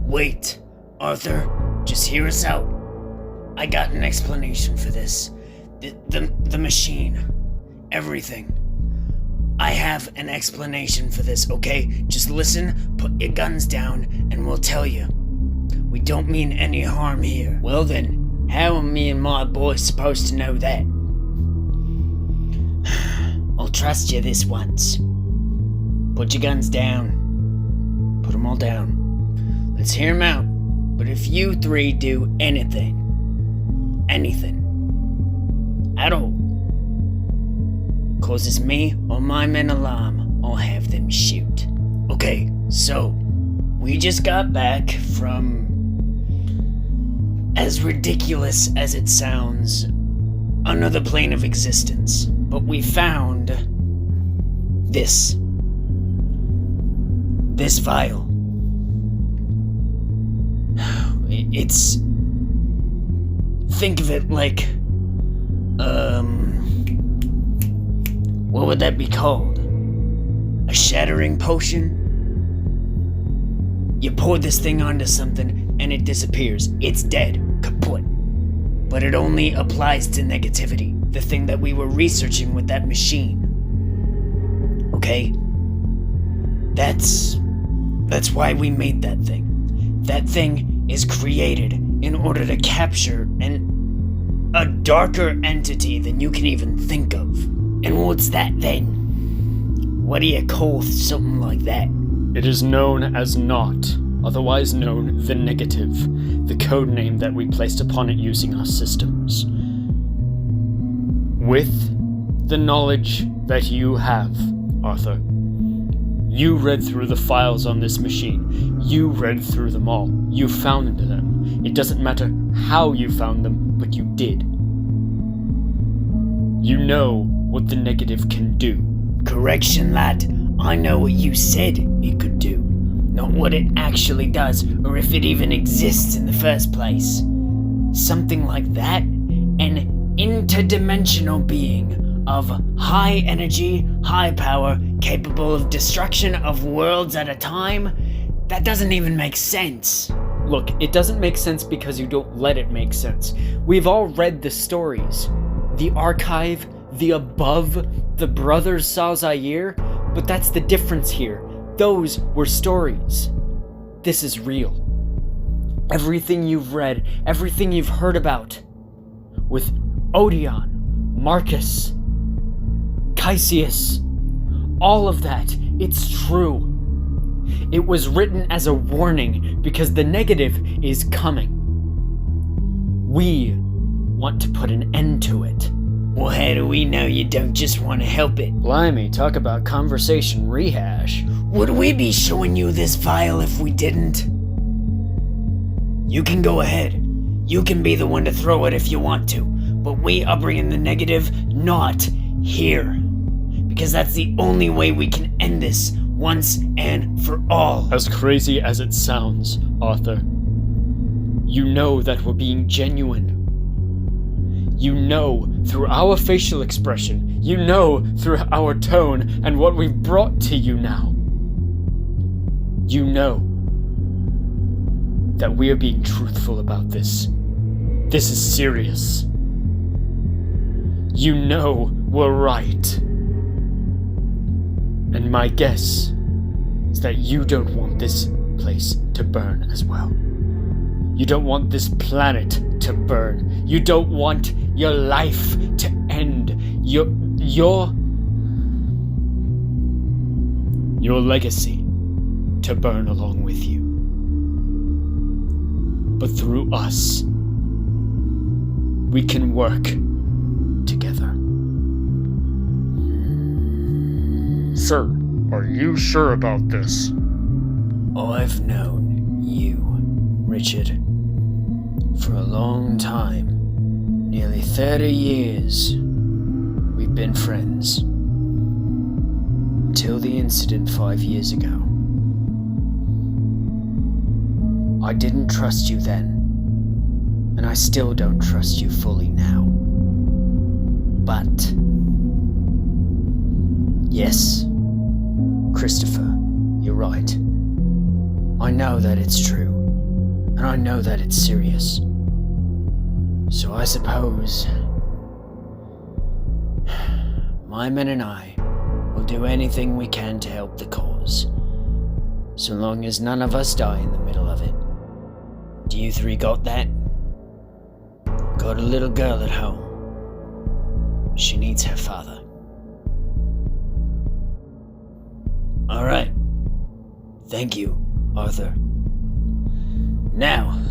Wait, Arthur, just hear us out. I got an explanation for this. The machine. Everything. I have an explanation for this, okay? Just listen, put your guns down, and we'll tell you. We don't mean any harm here. Well then, how are me and my boys supposed to know that? I'll trust you this once. Put your guns down. Put them all down. Let's hear them out. But if you three do anything at all, causes me or my men alarm, I'll have them shoot. Okay, so we just got back from, as ridiculous as it sounds, another plane of existence. But we found this vial. It's... think of it like... what would that be called? A shattering potion? You pour this thing onto something and it disappears. It's dead. Kaput. But it only applies to negativity. The thing that we were researching with that machine. Okay? That's why we made that thing. That thing is created in order to capture a darker entity than you can even think of. And what's that then? What do you call something like that? It is known as Naught, otherwise known the Negative, the code name that we placed upon it using our systems. With the knowledge that you have, Arthur, you read through the files on this machine. You read through them all. You found them. It doesn't matter how you found them, but you did. You know what the Negative can do. Correction, lad. I know what you said it could do. Not what it actually does, or if it even exists in the first place. Something like that? An interdimensional being of high energy, high power, capable of destruction of worlds at a time? That doesn't even make sense. Look, it doesn't make sense because you don't let it make sense. We've all read the stories. The Archive, the Above, the Brothers Saw-Zaire, but that's the difference here. Those were stories. This is real. Everything you've read, everything you've heard about, with Odeon, Marcus, Caesius, all of that, it's true. It was written as a warning because the Negative is coming. We want to put an end to it. Well, how do we know you don't just want to help it? Blimey, talk about conversation rehash. Would we be showing you this file if we didn't? You can go ahead. You can be the one to throw it if you want to. But we are bringing the Negative not here. Because that's the only way we can end this once and for all. As crazy as it sounds, Arthur, you know that we're being genuine. You know through our facial expression, you know through our tone and what we've brought to you now. You know that we are being truthful about this. This is serious. You know we're right. And my guess is that you don't want this place to burn as well. You don't want this planet to burn. You don't want your life to end. Your legacy to burn along with you. But through us, we can work together. Sir, are you sure about this? I've known you, Richard, for a long time. Nearly 30 years. We've been friends. Until the incident 5 years ago. I didn't trust you then, and I still don't trust you fully now. But yes, Christopher, you're right. I know that it's true. and I know that it's serious. So I suppose my men and I will do anything we can to help the cause, so long as none of us die in the middle of it. Do you three got that? Got a little girl at home. She needs her father. Alright. Thank you, Arthur. Now,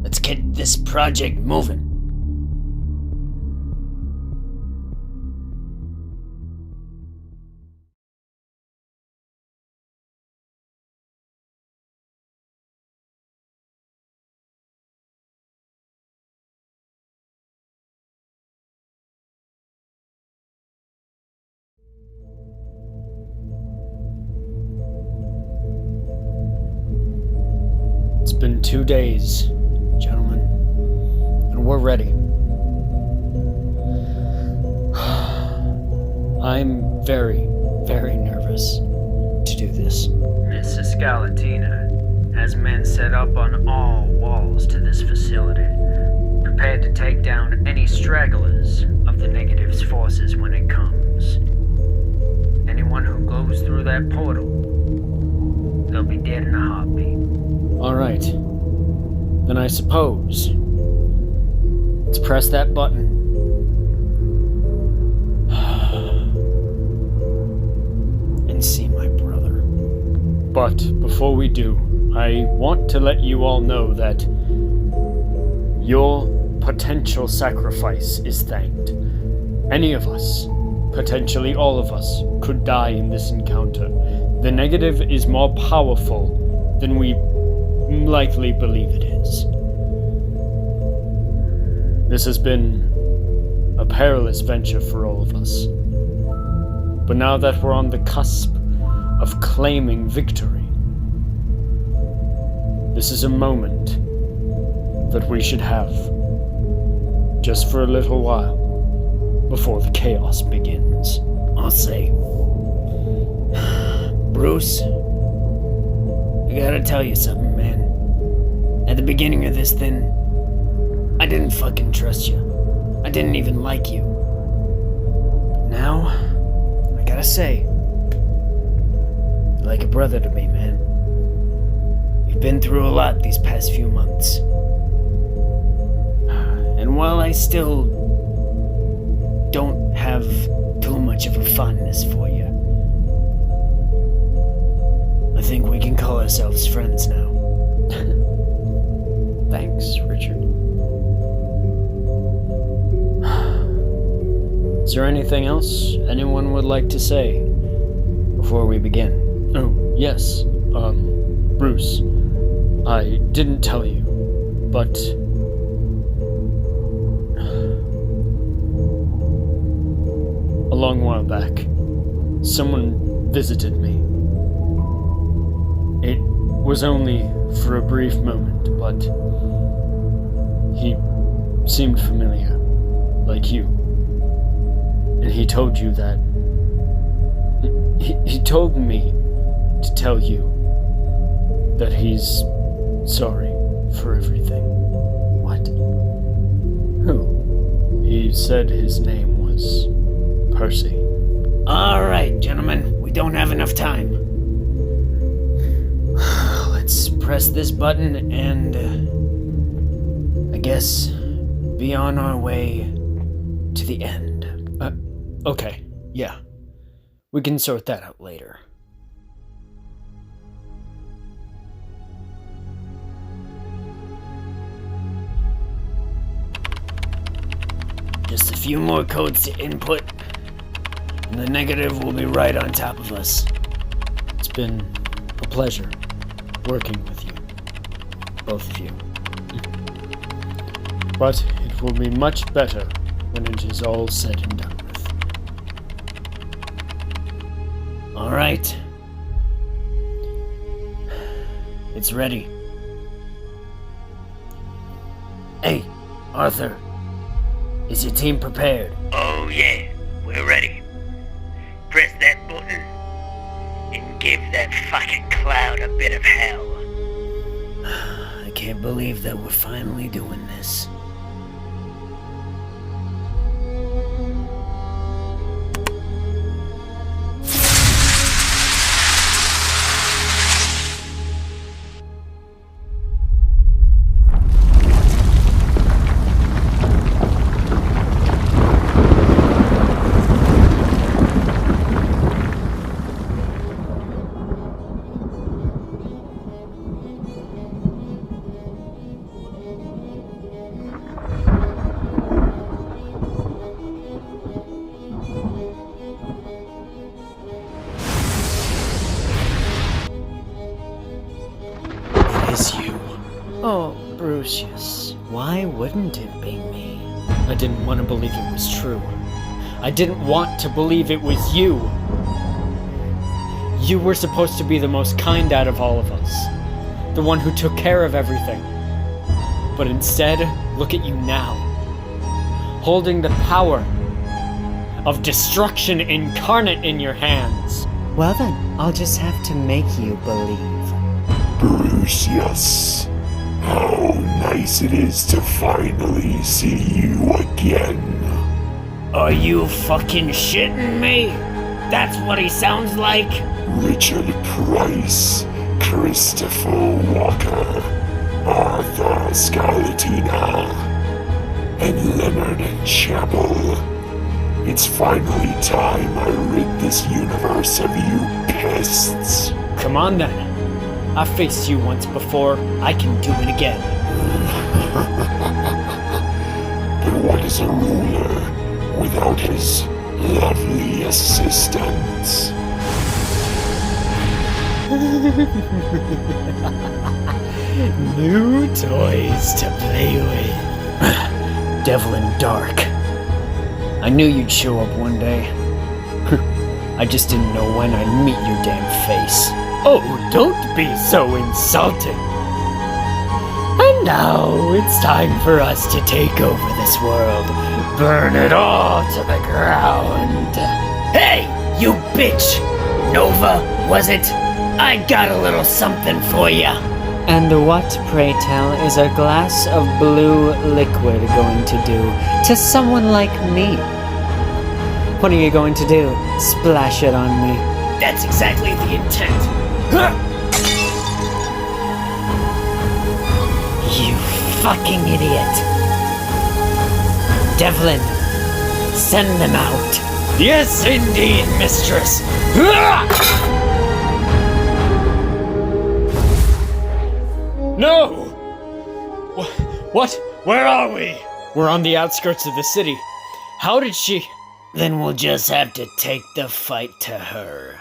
let's get this project moving. It's been 2 days, gentlemen, and we're ready. I'm very, very nervous to do this. Mr. Scarlatina has men set up on all walls to this facility, prepared to take down any stragglers of the negative's forces when it comes. Anyone who goes through that portal, they'll be dead in a heartbeat. Alright, then I suppose let's press that button. And see my brother. But before we do, I want to let you all know that your potential sacrifice is thanked. Any of us, potentially all of us, could die in this encounter. The negative is more powerful than we likely believe it is. This has been a perilous venture for all of us. But now that we're on the cusp of claiming victory, this is a moment that we should have, just for a little while, before the chaos begins. I'll say, Bruce, I gotta tell you something, man. At the beginning of this thing, I didn't fucking trust you. I didn't even like you. But now, I gotta say, you're like a brother to me, man. We've been through a lot these past few months. And while I still don't have too much of a fondness for you, I think we can call ourselves friends now. Thanks, Richard. Is there anything else anyone would like to say before we begin? Oh, yes. Bruce, I didn't tell you, but a long while back, someone visited me. It was only for a brief moment, but he seemed familiar, like you. And he told you that... He told me to tell you that he's sorry for everything. What? Who? He said his name was Percy. Alright, gentlemen, we don't have enough time. Let's press this button and, I guess, be on our way to the end. Okay, yeah. We can sort that out later. Just a few more codes to input, and the negative will be right on top of us. It's been a pleasure working with you, both of you. But it will be much better when it is all said and done with. Alright. It's ready. Hey, Arthur. Is your team prepared? Oh yeah, we're ready. Press that button and give that fucking cloud a bit of hell. I can't believe that we're finally doing this. It's you. Oh, Brucius, why wouldn't it be me? I didn't want to believe it was true. I didn't want to believe it was you. You were supposed to be the most kind out of all of us. The one who took care of everything. But instead, look at you now. Holding the power of destruction incarnate in your hands. Well then, I'll just have to make you believe. Brucius, how nice it is to finally see you again. Are you fucking shitting me? That's what he sounds like? Richard Price, Christopher Walker, Artur Scarlatina, and Leonard Chapel. It's finally time I rid this universe of you pests. Come on then. I faced you once before. I can do it again. But what is a ruler without his lovely assistants? New toys to play with. Devlin Dark. I knew you'd show up one day. I just didn't know when I'd meet your damn face. Oh, don't be so insulting. And now it's time for us to take over this world. Burn it all to the ground. Hey, you bitch! Nova, was it? I got a little something for ya. And what, pray tell, is a glass of blue liquid going to do to someone like me? What are you going to do? Splash it on me? That's exactly the intent. Huh. You fucking idiot. Devlin, send them out. Yes, indeed, mistress. No! What? Where are we? We're on the outskirts of the city. How did she... Then we'll just have to take the fight to her.